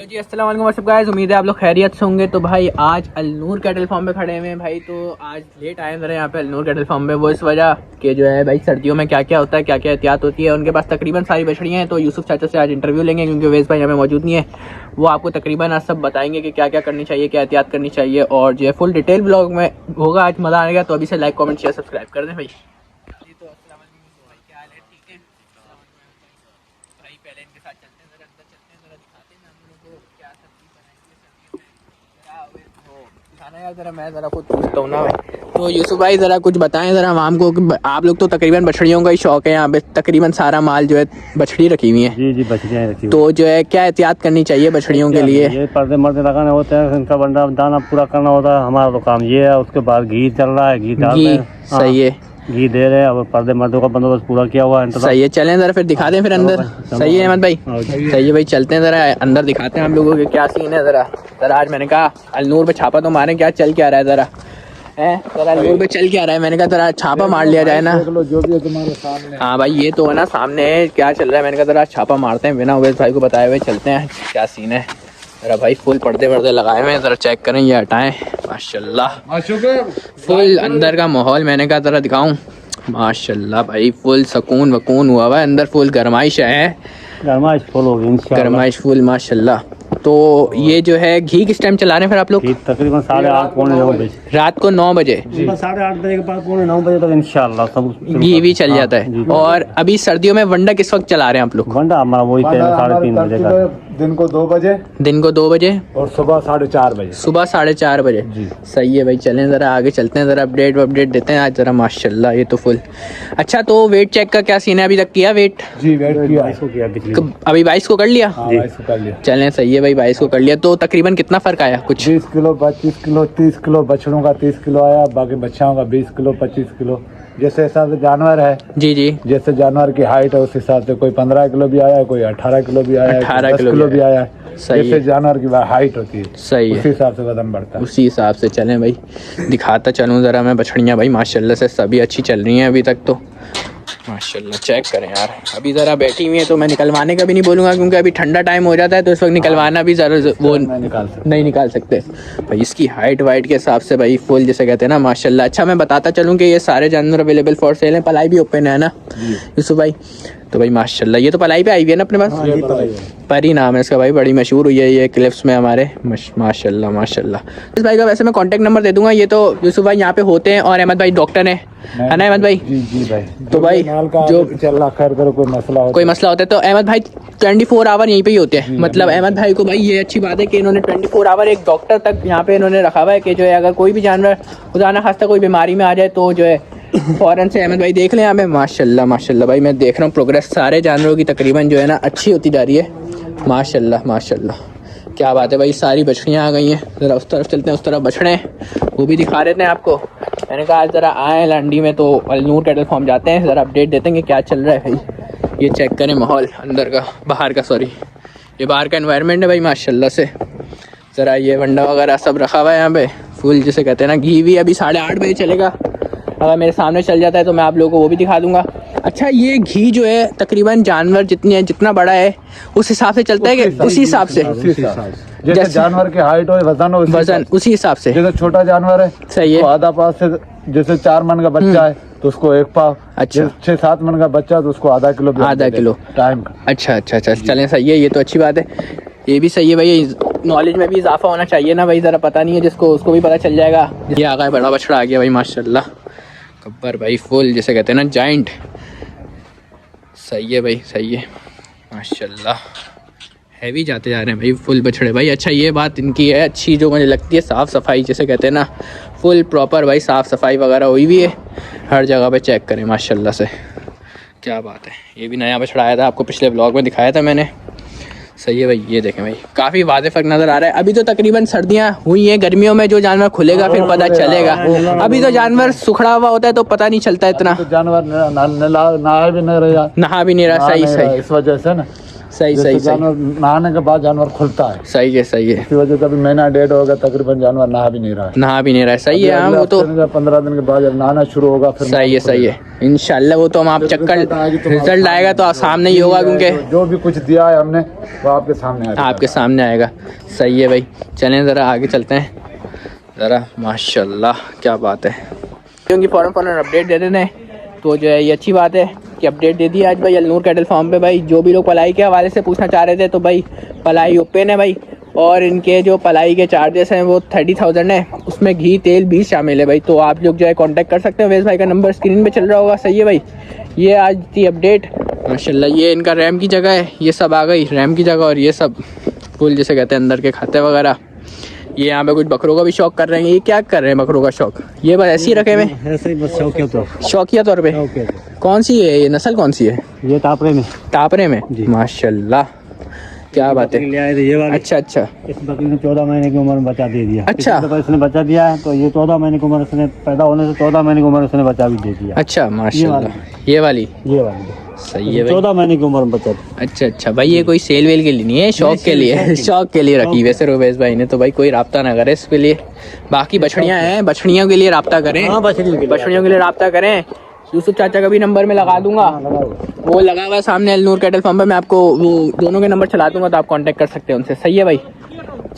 जी अस्सलाम वालेकुम WhatsApp guys, उम्मीद है आप लोग खैरियत से होंगे। तो भाई आज अलनूर कैटल फार्म पे खड़े हुए हैं भाई। तो आज लेट आए ज़रा यहाँ पे अलनूर कैटल फार्म पे, वो इस वजह कि जो है भाई सर्दियों में क्या क्या होता है, क्या क्या एहतियात होती है। उनके पास तकरीबन सारी बछड़ियाँ हैं। तो यूसुफ चाचा से आज इंटरव्यू लेंगे क्योंकि वेस भाई हमें मौजूद नहीं है। वो आपको तकरीबन आज सब बताएंगे कि क्या क्या करनी चाहिए, क्या एहतियात करनी चाहिए, और जो है फुल डिटेल ब्लॉग में होगा। आज मज़ा आएगा। तो अभी से लाइक कमेंट शेयर सब्सक्राइब कर दें भाई। जी तो अस्सलाम वालेकुम भाई, क्या हाल है? ठीक है भाई, पहले इनके साथ चलते हैं, ज़रा अंदर चलते हैं, ज़रा दिखाते हैं हम लोगों को क्या सब्जी बनाएंगे सर्दियों में। ज़रा वो दिखाना यार, ज़रा मैं ज़रा खुद पूछता हूँ ना भाई। तो यूसुफ भाई ज़रा कुछ बताएं ज़रा आवाम को कि आप लोग तो तकरीबन बछड़ियों का ही शौक है, यहाँ पे तकरीबन सारा माल जो है बछड़ी रखी हुई है। जी जी बछड़ियाँ रखी हुई। तो जो है क्या एहतियात करनी चाहिए बछड़ियों के लिए? ये पर्दे मर्दे लगाने होते हैं, इनका बंडा दाना पूरा करना होता है। हमारा तो काम ये है। उसके बाद घी चल रहा है, घी डाल रहे हैं। सही है, घी दे रहे हैं। अब पर्दे मर्दों का बंदोबस्त पूरा किया हुआ है। सही है। चलें ज़रा फिर दिखा दें फिर अंदर। सही है अहमद भाई, सही है भाई, चलते हैं ज़रा अंदर दिखाते हैं हम लोगों के क्या सीन है। ज़रा आज मैंने कहा अलनूर पे छापा तो मारें, क्या चल क्या रहा है ज़रा अलनूर पे चल क्या रहा है। मैंने कहा ज़रा छापा मार लिया जाए ना। जो भी है तुम्हारे सामने। हाँ भाई ये तो है ना, सामने है क्या चल रहा है। मैंने कहा ज़रा छापा मारते हैं, बिना उवैस भाई को बताए हुए चलते हैं क्या सीन है। ज़रा भाई फुल पर्दे वर्दे लगाए हुए हैं, ज़रा चेक करें, ये हटाएं। माशाल्लाह फुल अंदर का माहौल मैंने कहा ज़रा दिखाऊं। माशाल्लाह भाई फुल सुकून वकून हुआ हुआ है अंदर, फुल गरमाइश है, गरमाइश फुल होगी इंशाल्लाह। गरमाइश फुल माशाल्लाह। तो ये जो है घी किस टाइम चला रहे हैं फिर आप लोग? तकरीबन 8:30 पौने 9 बजे, रात को 9 बजे, 8:30 बजे के बाद पौने 9 बजे तक इंशाल्लाह सब घी भी चल जाता है। और अभी सर्दियों में वंडा किस वक्त चला रहे हैं आप लोग? वंडा हमारा वही 3:30 बजे का। दिन को 2 बजे, दिन को 2 बजे और सुबह 4:30 बजे। सुबह 4:30 बजे। सही है भाई, चलें ज़रा आगे चलते हैं, ज़रा अपडेट देते हैं आज ज़रा। माशाल्लाह ये तो फुल अच्छा। तो वेट चेक का क्या सीन है? अभी तक किया वेट? जी वेट किया, अभी 22 को कर लिया। हाँ, 22 को कर लिया। चलें सही है भाई, 22 को कर लिया। तो तकरीबन कितना फ़र्क आया? कुछ 20 किलो, 25 किलो, 30 किलो बछड़ों का 30 किलो आया, बाकी बच्चाओं का 20 किलो, 25 किलो, जैसे हिसाब से जानवर है। जी जी, जैसे जानवर की हाइट है उस हिसाब से कोई 15 किलो भी आया, कोई 18 किलो भी आया, 18 10 किलो भी आया। सही जैसे है, जानवर की हाइट होती है सही उसी है, हिसाब से वजन बढ़ता है। उसी हिसाब से चलें भाई। दिखाता चलूँ ज़रा मैं बछड़ियाँ भाई, माशाल्लाह से सभी अच्छी चल रही हैं अभी तक तो। माशाल्लाह चेक करें यार, अभी ज़रा बैठी हुई है तो मैं निकलवाने का भी नहीं बोलूँगा क्योंकि अभी ठंडा टाइम हो जाता है तो इस वक्त निकलवाना भी ज़रा वो नहीं निकाल सकते भाई। इसकी हाइट वाइट के हिसाब से भाई फुल जैसे कहते हैं ना माशाल्लाह। अच्छा मैं बताता चलूँ कि ये सारे जानवर अवेलेबल फॉर सेल हैं, पलाई भी ओपन है ना यूसुफ भाई? तो भाई माशाल्लाह ये तो पलाई पे आई हुई है ना अपने पास। परी नाम है इसका भाई, बड़ी मशहूर हुई है ये क्लिप्स में हमारे। माशाल्लाह माशाल्लाह। इस भाई का वैसे मैं कांटेक्ट नंबर दे दूंगा। ये तो यूसुफ भाई यहाँ पे होते हैं और अहमद भाई डॉक्टर है ना अहमद भाई? जी भाई। तो भाई जो अल्लाह खैर करो, कोई मसला होता है तो अहमद भाई 24 आवर यहीं पे ही होते हैं। मतलब अहमद भाई को भाई ये अच्छी बात है कि इन्होंने 24 आवर एक डॉक्टर तक यहाँ पे इन्होंने रखा हुआ है कि जो है अगर कोई भी जानवर खुदा ना खास्ता कोई बीमारी में आ जाए तो जो है फ़ौरन से अहमद भाई देख लें हमें। माशाल्लाह माशाल्लाह भाई, मैं देख रहा हूँ प्रोग्रेस सारे जानवरों की तकरीबन जो है ना अच्छी होती जा रही है। माशाल्लाह माशाल्लाह क्या बात है भाई। सारी बछड़ियाँ आ गई हैं, ज़रा उस तरफ चलते हैं, उस तरफ बछड़े वो भी दिखा देते हैं आपको। मैंने कहा आज ज़रा आए लंडी में तो अलनूर कैटल फार्म जाते हैं, ज़रा अपडेट देते हैं कि क्या चल रहा है भाई। ये चेक करें माहौल अंदर का, बाहर का सॉरी, ये बाहर का एनवायरनमेंट है भाई माशाल्लाह से। ज़रा ये वंडा वगैरह सब रखा हुआ है यहाँ पे फुल जिसे कहते हैं ना। घी भी अभी 8:30 बजे चलेगा, अगर मेरे सामने चल जाता है तो मैं आप लोगों को वो भी दिखा दूंगा। अच्छा ये घी जो है तकरीबन जानवर जितना बड़ा है उस हिसाब से चलता है कि उसी हिसाब से? जैसे जानवर की हाइट हो, वजन उसी हिसाब से। जैसे छोटा जानवर है सही है, तो आधा पाव से, जैसे 4 मन का बच्चा है तो उसको 1 पाव। अच्छा 6-7 मन का बच्चा तो उसको आधा किलो टाइम का। अच्छा चलें सही है, ये तो अच्छी बात है। ये भी सही है भाई, नॉलेज में भी इजाफा होना चाहिए ना भाई। ज़रा पता नहीं है जिसको उसको भी पता चल जाएगा। ये आ गया बड़ा बछड़ा आ गया भाई माशाल्लाह, गब्बर भाई फुल जिसे कहते हैं ना जाइंट। सही है भाई सही है माशाल्लाह, हैवी जाते जा रहे हैं भाई फुल बछड़े भाई। अच्छा ये बात इनकी है अच्छी जो मुझे लगती है, साफ़ सफाई जिसे कहते हैं ना, फुल प्रॉपर भाई साफ़ सफाई वगैरह हुई हुई है हर जगह पे। चेक करें माशाल्लाह से, क्या बात है। ये भी नया बछड़ा आया था, आपको पिछले ब्लॉग में दिखाया था मैंने। सही है भाई, ये देखें भाई काफ़ी वाज़े फ़र्क नज़र आ रहा है। अभी तो तकरीबन सर्दियाँ हुई हैं, गर्मियों में जो जानवर खुलेगा फिर पता चलेगा। अभी तो जानवर सुखड़ा हुआ होता है तो पता नहीं चलता इतना। तो जानवर नहा भी नहीं रहा। सही इस वजह से ना सही जैसे सही सही जानवर नहाने के बाद जानवर खुलता है, सही है सही है। इसी वजह से अभी महीना डेढ़ हो गया तकरीबन जानवर नहा भी नहीं रहा है। नहा भी नहीं रहा है, सही है। हाँ वो तो 15 दिन के बाद जब नहाना शुरू होगा फिर सही है सही है। इंशाल्लाह वो तो हम आप चक्कर रिजल्ट आएगा तो सामने ही होगा, क्योंकि जो भी कुछ दिया है हमने वो आपके सामने आएगा। आपके सामने आएगा। सही है भाई, चलें ज़रा आगे चलते हैं ज़रा। माशाल्लाह क्या बात है, क्योंकि फ़ौरन अपडेट दे देते हैं तो जो है ये अच्छी बात है कि अपडेट दे दी आज भाई अलनूर कैटल फार्म पे। भाई जो भी लोग पलाई के हवाले से पूछना चाह रहे थे तो भाई पलाई ओपन है भाई, और इनके जो पलाई के चार्जेस हैं वो 30,000 है, उसमें घी तेल भी शामिल है भाई। तो आप लोग जो है कांटेक्ट कर सकते हैं, वेस भाई का नंबर स्क्रीन पे चल रहा होगा। सही है भाई, ये आज थी अपडेट माशाल्लाह। ये इनका रैम की जगह है, ये सब आ गई रैम की जगह, और ये सब फुल जैसे कहते हैं अंदर के खाते वगैरह। ये यहाँ पे कुछ बकरों का भी शौक कर रहे हैं। ये क्या कर रहे हैं बकरों का शौक? ये बस ऐसे ही रखे हुए ऐसे ही बस शौकिया तो शौकिया तौर पे। कौन सी है ये नस्ल, कौन सी है? ये तापरे में टापरे में माशाल्लाह क्या बात है। ले आए थे ये वाले। अच्छा अच्छा इस बकरी ने 14 महीने की उम्र में बच्चा दे दिया। अच्छा। पिछली दफा इसने बच्चा दिया है तो ये 14 महीने की उम्र इसने पैदा होने से 14 महीने की उम्र इसने बच्चा भी दे दिया। अच्छा माशाल्लाह। ये वाली सही है भाई। 14 महीने की उम्र में बच्चा दिया। अच्छा अच्छा भाई, ये कोई सेल वेल के लिए नहीं है, शौक के लिए शौक के लिए रखी वैसे रोवेश भाई ने। तो भाई कोई राब्ता ना करे इसके लिए। बाकी बछड़ियाँ हैं, बछड़ियों के लिए राब्ता करें। हाँ, बछड़ियों के लिए राब्ता करें। यूसुफ चाचा का भी नंबर में लगा दूंगा, वो लगा हुआ है सामने अलनूर कैटल फार्म पे। मैं आपको वो दोनों के नंबर चला दूंगा तो आप कांटेक्ट कर सकते हैं उनसे। सही है भाई,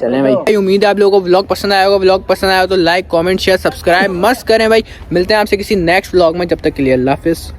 चलें भाई। उम्मीद है आप लोगों को व्लॉग पसंद आया होगा। व्लॉग पसंद आया हो तो लाइक कमेंट शेयर सब्सक्राइब मस्त करें भाई। मिलते हैं आपसे किसी नेक्स्ट व्लॉग में, जब तक के लिए अल्लाह हाफिज़।